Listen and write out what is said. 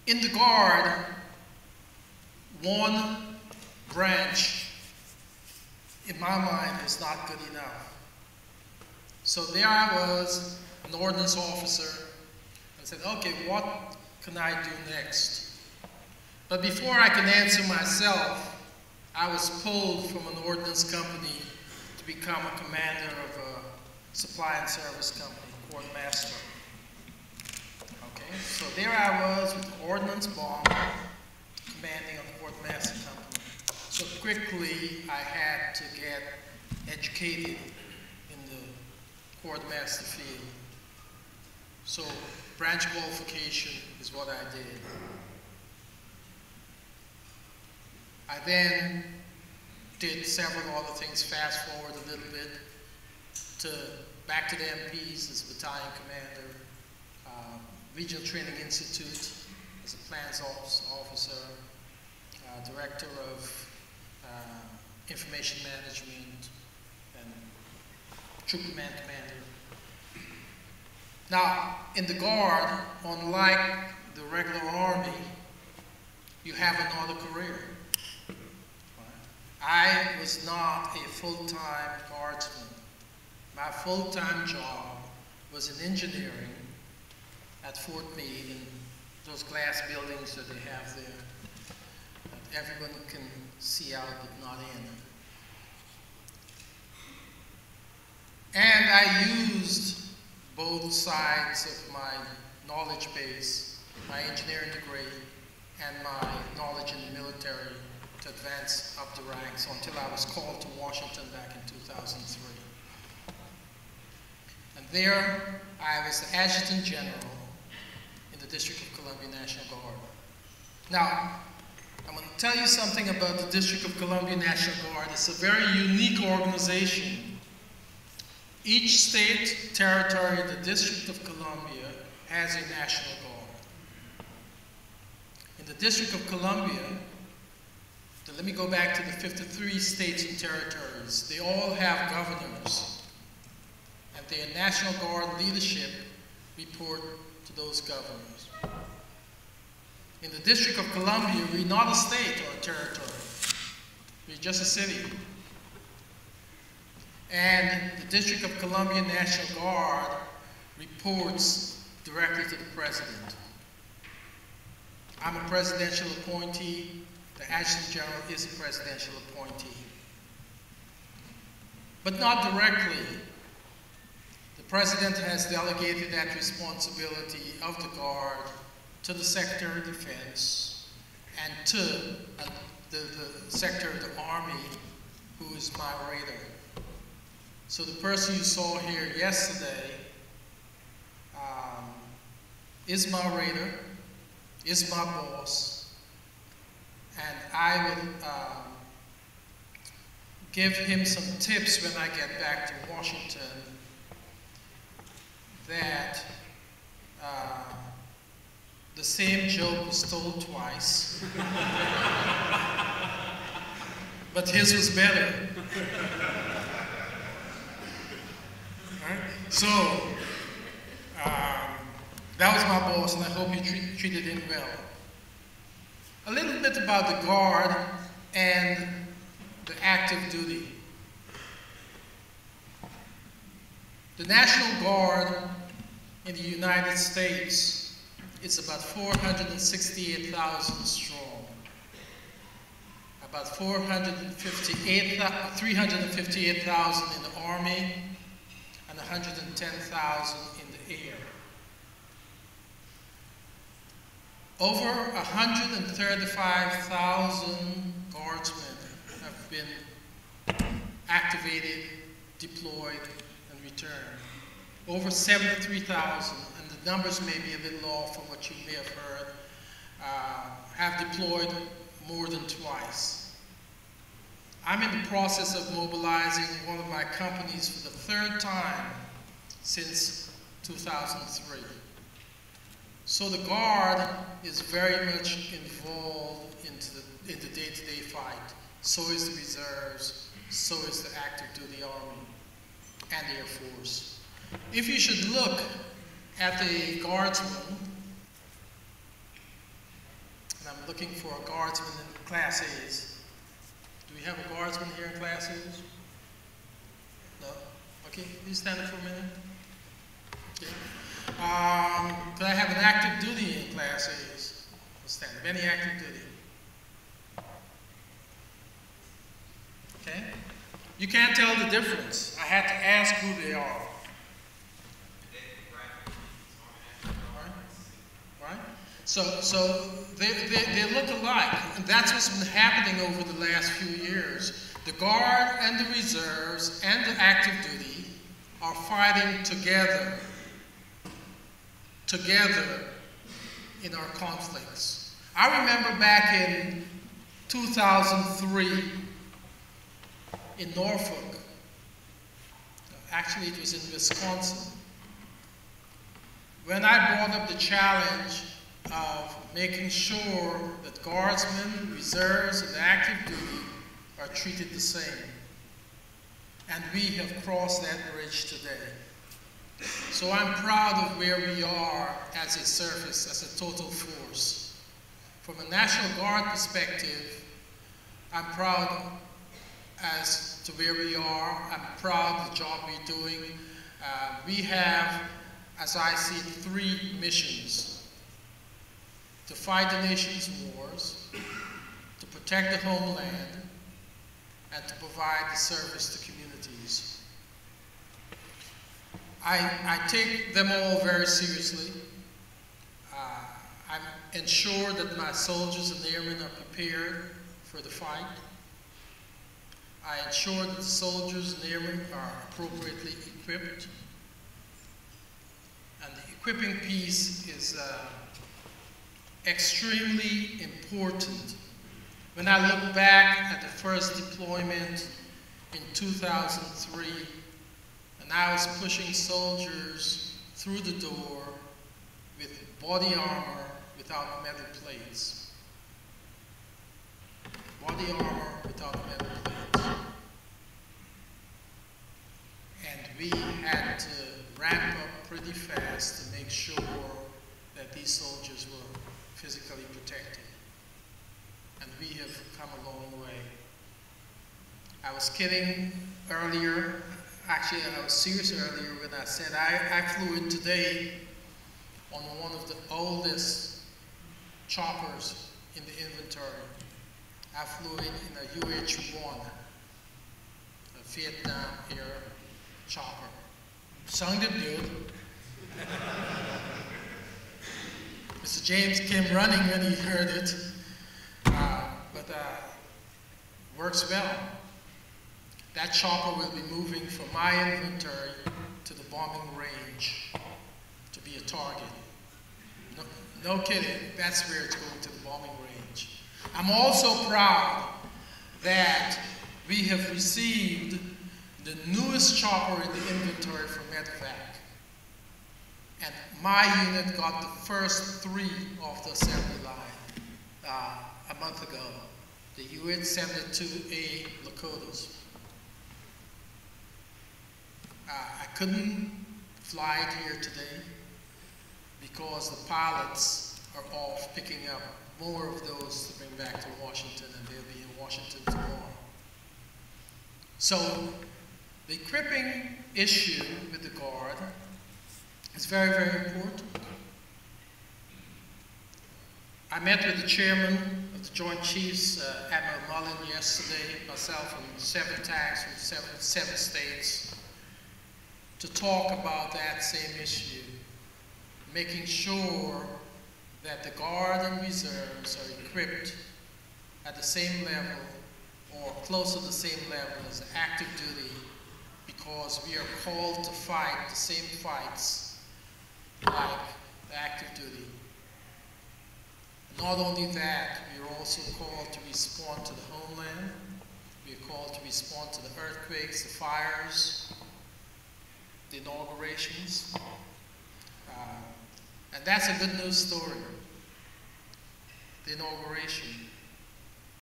In the Guard, one branch, in my mind, is not good enough. So there I was, an ordnance officer, and said, okay, what can I do next? But before I can answer myself, I was pulled from an ordnance company to become a commander of a supply and service company, quartermaster. Okay, so there I was with the ordnance bomb, commanding a quartermaster company. So quickly I had to get educated in the quartermaster field. So branch qualification is what I did. I then did several other things, fast forward a little bit, back to the MPs as battalion commander, Regional Training Institute as a plans officer, director of information management, and troop command commander. Now, in the Guard, unlike the regular Army, you have another career. I was not a full-time guardsman. My full-time job was in engineering at Fort Meade, and those glass buildings that they have there that everyone can see out but not in. And I used both sides of my knowledge base, my engineering degree and my knowledge in the military, to advance up the ranks until I was called to Washington back in 2003. And there I was the Adjutant General in the District of Columbia National Guard. Now, I'm going to tell you something about the District of Columbia National Guard. It's a very unique organization. Each state, territory, the District of Columbia has a National Guard. In the District of Columbia, let me go back to the 53 states and territories. They all have governors, and their National Guard leadership report to those governors. In the District of Columbia, we're not a state or a territory. We're just a city. And the District of Columbia National Guard reports directly to the President. I'm a presidential appointee. The Adjutant General is a presidential appointee. But not directly. The President has delegated that responsibility of the Guard to the Secretary of Defense and to the Secretary of the Army, who is my raider. So the person you saw here yesterday is my raider, is my boss, and I will give him some tips when I get back to Washington that the same joke was told twice, but his was better. Right? So, that was my boss, and I hope you treated him well. A little bit about the Guard and the active duty. The National Guard in the United States is about 468,000 strong. About 358,000 in the Army and 110,000 in the air. Over 135,000 guardsmen have been activated, deployed, and returned. Over 73,000, and the numbers may be a little off from what you may have heard, have deployed more than twice. I'm in the process of mobilizing one of my companies for the third time since 2003. So the Guard is very much involved in the day-to-day fight. So is the reserves, so is the active duty Army and the Air Force. If you should look at the Guardsman, looking for a guardsman in Class A's. Do we have a guardsman here in Class A's? No? Okay, please stand up for a minute. Okay. Could I have an active duty in Class A's? Stand up. Any active duty? Okay? You can't tell the difference. I had to ask who they are. Right? So they look alike. And that's what's been happening over the last few years. The Guard and the Reserves and the active duty are fighting together in our conflicts. I remember back in 2003 in Norfolk, actually it was in Wisconsin, when I brought up the challenge of making sure that guardsmen, reserves, and active duty are treated the same. And we have crossed that bridge today. So I'm proud of where we are as a service, as a total force. From a National Guard perspective, I'm proud as to where we are. I'm proud of the job we're doing. We have, as I see it, 3 missions: to fight the nation's wars, to protect the homeland, and to provide the service to communities. I take them all very seriously. I ensure that my soldiers and airmen are prepared for the fight. I ensure that the soldiers and airmen are appropriately equipped. And the equipping piece is extremely important. When I look back at the first deployment in 2003, and I was pushing soldiers through the door with body armor without metal plates. Body armor without metal plates. And we had to ramp up pretty fast to make sure that these soldiers were physically protected. And we have come a long way. I was kidding earlier. Actually, I was serious earlier when I said I flew in today on one of the oldest choppers in the inventory. I flew in a UH-1, a Vietnam-era chopper. Sounded good. Mr. James came running when he heard it, but works well. That chopper will be moving from my inventory to the bombing range to be a target. No kidding, that's where it's going, to the bombing range. I'm also proud that we have received the newest chopper in the inventory from Medevac. And my unit got the first 3 off the assembly line a month ago, the UH-72A Lakotas. I couldn't fly it here today because the pilots are off picking up more of those to bring back to Washington, and they'll be in Washington tomorrow. So the equipping issue with the Guard is very, very important. I met with the chairman of the Joint Chiefs, Admiral Mullen, yesterday, myself and 7 tanks from seven states, to talk about that same issue, making sure that the Guard and Reserves are equipped at the same level or close to the same level as active duty, because we are called to fight the same fights like the active duty. Not only that, we are also called to respond to the homeland. We are called to respond to the earthquakes, the fires, the inaugurations. And that's a good news story, the inauguration.